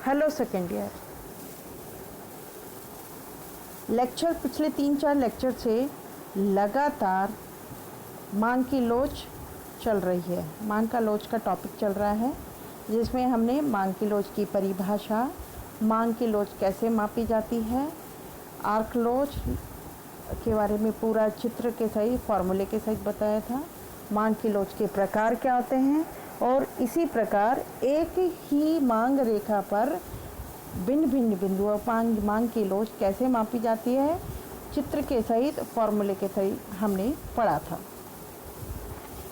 Hello second year. Lecture पिछले 3-4 lecture से लगातार मांग की लोच चल रही है। मांग का लोच का टॉपिक चल रहा है, जिसमें हमने मांग की लोच की परिभाषा, मांग की लोच कैसे मापी जाती है, आर्क लोच के बारे में पूरा चित्र के सहित, फॉर्मूले के सहित बताया था। मांग की लोच के प्रकार क्या होते हैं और इसी प्रकार एक ही मांग रेखा पर भिन्न भिन्न बिंदुओं पर मांग की लोच कैसे मापी जाती है, चित्र के सहित, फॉर्मूले के सहित हमने पढ़ा था।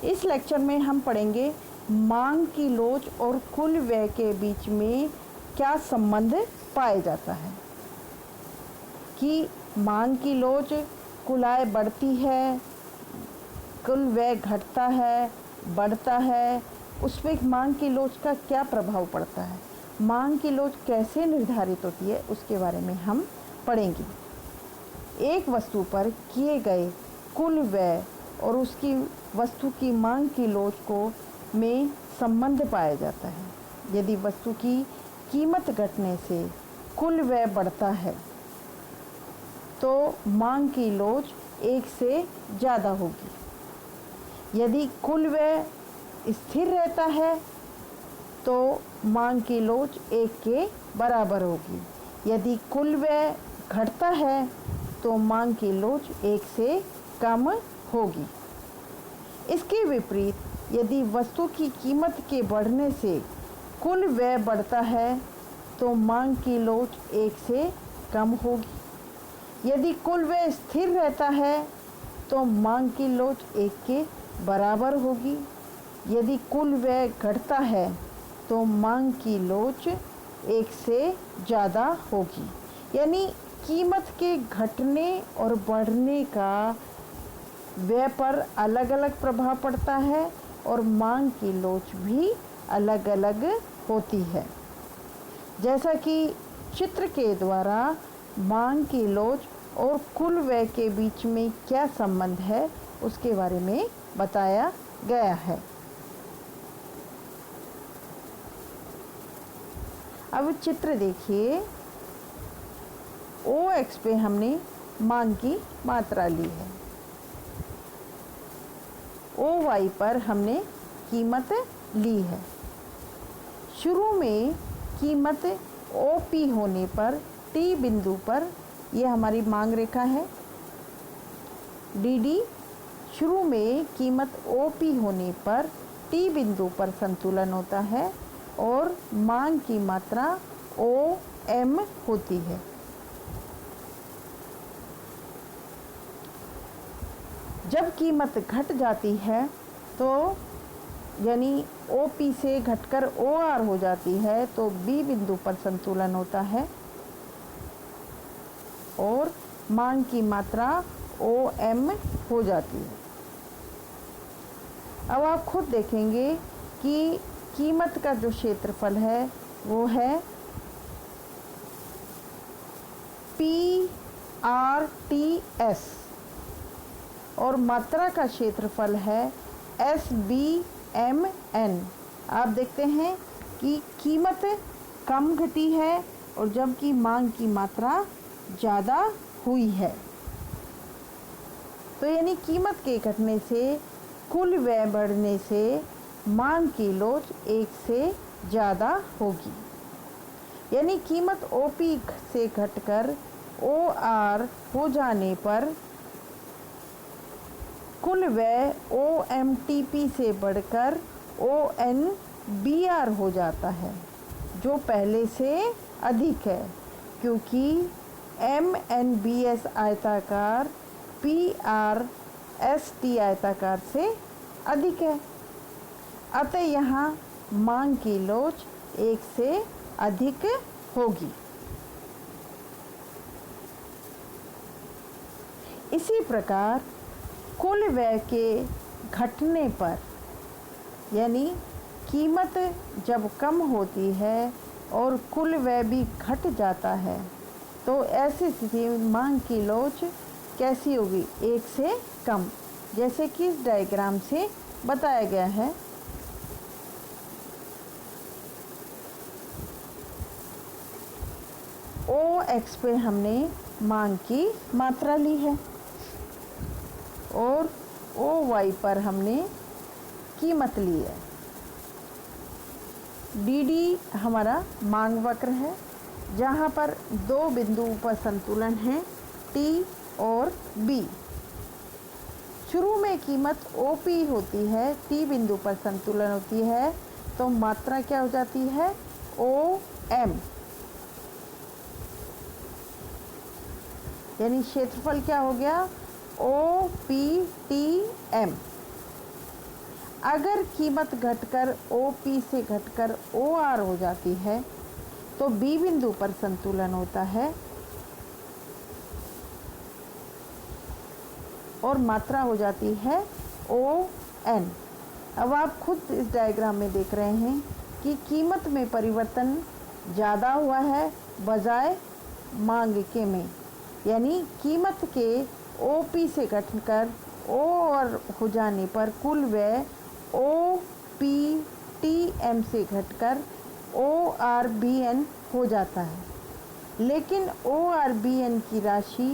इस लेक्चर में हम पढ़ेंगे मांग की लोच और कुल व्यय के बीच में क्या संबंध पाया जाता है, कि मांग की लोच कुल आय बढ़ती है, कुल व्यय घटता है, बढ़ता है, उसमें मांग की लोच का क्या प्रभाव पड़ता है, मांग की लोच कैसे निर्धारित होती है, उसके बारे में हम पढ़ेंगे। एक वस्तु पर किए गए कुल व्यय और उसकी वस्तु की मांग की लोच को में संबंध पाया जाता है। यदि वस्तु की कीमत घटने से कुल व्यय बढ़ता है तो मांग की लोच 1 से ज़्यादा होगी। यदि कुल व्यय स्थिर रहता है तो मांग की लोच 1 के बराबर होगी। यदि कुल व्यय घटता है तो मांग की लोच 1 से कम होगी। इसके विपरीत यदि वस्तु की कीमत के बढ़ने से कुल व्यय बढ़ता है तो मांग की लोच 1 से कम होगी। यदि कुल व्यय स्थिर रहता है तो मांग की लोच 1 के बराबर होगी। यदि कुल व्यय घटता है तो मांग की लोच 1 से ज़्यादा होगी। यानी कीमत के घटने और बढ़ने का व्यय पर अलग अलग प्रभाव पड़ता है और मांग की लोच भी अलग अलग होती है। जैसा कि चित्र के द्वारा मांग की लोच और कुल व्यय के बीच में क्या संबंध है उसके बारे में बताया गया है। अब चित्र देखिए, OX पे हमने मांग की मात्रा ली है, OY पर हमने कीमत ली है। शुरू में कीमत OP होने पर T बिंदु पर, यह हमारी मांग रेखा है DD, शुरू में कीमत OP होने पर T बिंदु पर संतुलन होता है और मांग की मात्रा OM होती है। जब कीमत घट जाती है तो यानी OP से घटकर OR हो जाती है तो B बिंदु पर संतुलन होता है और मांग की मात्रा OM हो जाती है। अब आप खुद देखेंगे कि कीमत का जो क्षेत्रफल है वो है PRTS और मात्रा का क्षेत्रफल है SBMN। आप देखते हैं कि कीमत कम घटी है और जबकि मांग की मात्रा ज़्यादा हुई है। तो यानी कीमत के घटने से कुल व्यय बढ़ने से मांग की लोच 1 से ज़्यादा होगी। यानी कीमत OP से घटकर OR हो जाने पर कुल व्यय OMTP से बढ़कर ONBR हो जाता है, जो पहले से अधिक है, क्योंकि MNBS आयताकार PRST आयताकार से अधिक है। अतः यहाँ मांग की लोच 1 से अधिक होगी। इसी प्रकार कुल व्यय के घटने पर, यानी कीमत जब कम होती है और कुल व्यय भी घट जाता है तो ऐसी स्थिति में मांग की लोच कैसी होगी, 1 से कम, जैसे कि इस डायग्राम से बताया गया है। ओ एक्स पे हमने मांग की मात्रा ली है और ओ वाई पर हमने कीमत ली है। डी डी हमारा मांग वक्र है जहाँ पर दो बिंदुओं पर संतुलन है टी और बी। शुरू में कीमत ओ पी होती है, टी बिंदु पर संतुलन होती है, तो मात्रा क्या हो जाती है ओ एम, यानी क्षेत्रफल क्या हो गया ओ पी टी एम। अगर कीमत घटकर ओ पी से घटकर ओ आर हो जाती है तो बी बिंदु पर संतुलन होता है और मात्रा हो जाती है ओ एन। अब आप खुद इस डायग्राम में देख रहे हैं कि कीमत में परिवर्तन ज़्यादा हुआ है बजाय मांग के में, यानी कीमत के ओ पी से घटकर ओ आर हो जाने पर कुल व्यय ओ पी टी एम से घटकर ओ आर बी एन हो जाता है, लेकिन ओ आर बी एन की राशि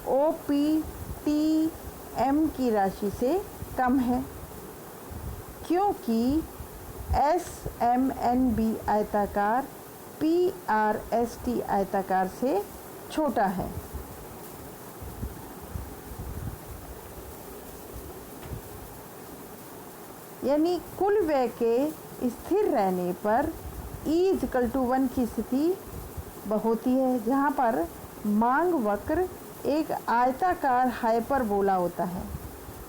ओ पी टी एम की राशि से कम है क्योंकि एस एम एन बी आयताकार पी आर एस टी आयताकार से छोटा है। यानी कुल व्यय के स्थिर रहने पर E=1 की स्थिति होती है जहाँ पर मांग वक्र एक आयताकार हाइपरबोला होता है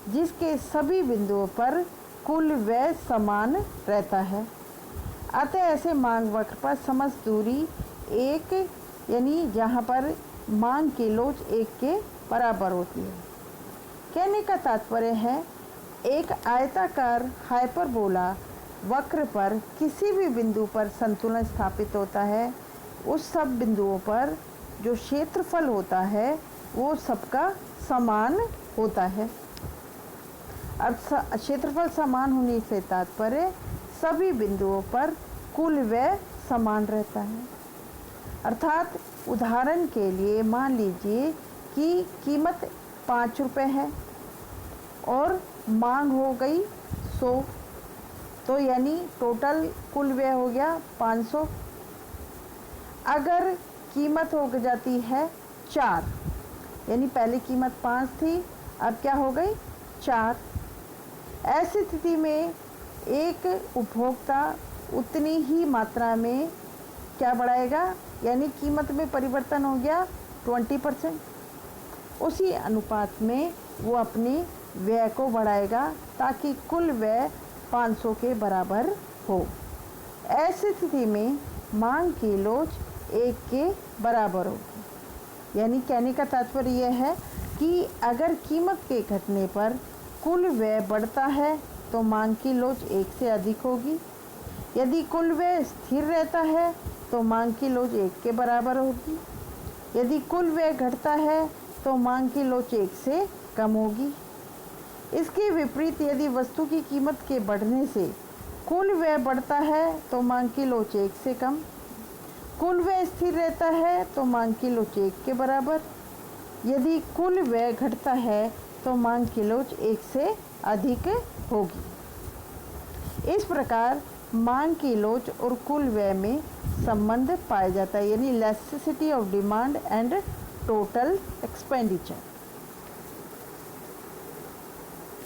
जिसके सभी बिंदुओं पर कुल व्यय समान रहता है। अतः ऐसे मांग वक्र पर समस्त दूरी एक, यानी जहाँ पर मांग की लोच एक के बराबर होती है। कहने का तात्पर्य है एक आयताकार हाइपरबोला वक्र पर किसी भी बिंदु पर संतुलन स्थापित होता है, उस सब बिंदुओं पर जो क्षेत्रफल होता है वो सबका समान होता है। अब क्षेत्रफल समान होने से तात्पर्य सभी बिंदुओं पर कुल व्यय समान रहता है। अर्थात उदाहरण के लिए मान लीजिए कि कीमत 5 रुपये है और मांग हो गई 100, तो यानी टोटल कुल व्यय हो गया 500। अगर कीमत हो जाती है 4, यानी पहले कीमत 5 थी, अब क्या हो गई 4। ऐसी स्थिति में एक उपभोक्ता उतनी ही मात्रा में क्या बढ़ाएगा, यानी कीमत में परिवर्तन हो गया 20%। उसी अनुपात में वो अपने व्यय को बढ़ाएगा ताकि कुल व्यय 500 के बराबर हो। ऐसी स्थिति में मांग की लोच 1 के बराबर होगी। यानी कहने का तात्पर्य यह है कि अगर कीमत के घटने पर कुल व्यय बढ़ता है तो मांग की लोच 1 से अधिक होगी। यदि कुल व्यय स्थिर रहता है तो मांग की लोच 1 के बराबर होगी। यदि कुल व्यय घटता है तो मांग की लोच 1 से कम होगी। इसके विपरीत यदि वस्तु की कीमत के बढ़ने से कुल व्यय बढ़ता है तो मांग की लोच 1 से कम। कुल व्यय स्थिर रहता है तो मांग की लोच 1 के बराबर। यदि कुल व्यय घटता है तो मांग की लोच 1 से अधिक होगी। इस प्रकार मांग की लोच और कुल व्यय में संबंध पाया जाता है, यानी elasticity of demand and total expenditure.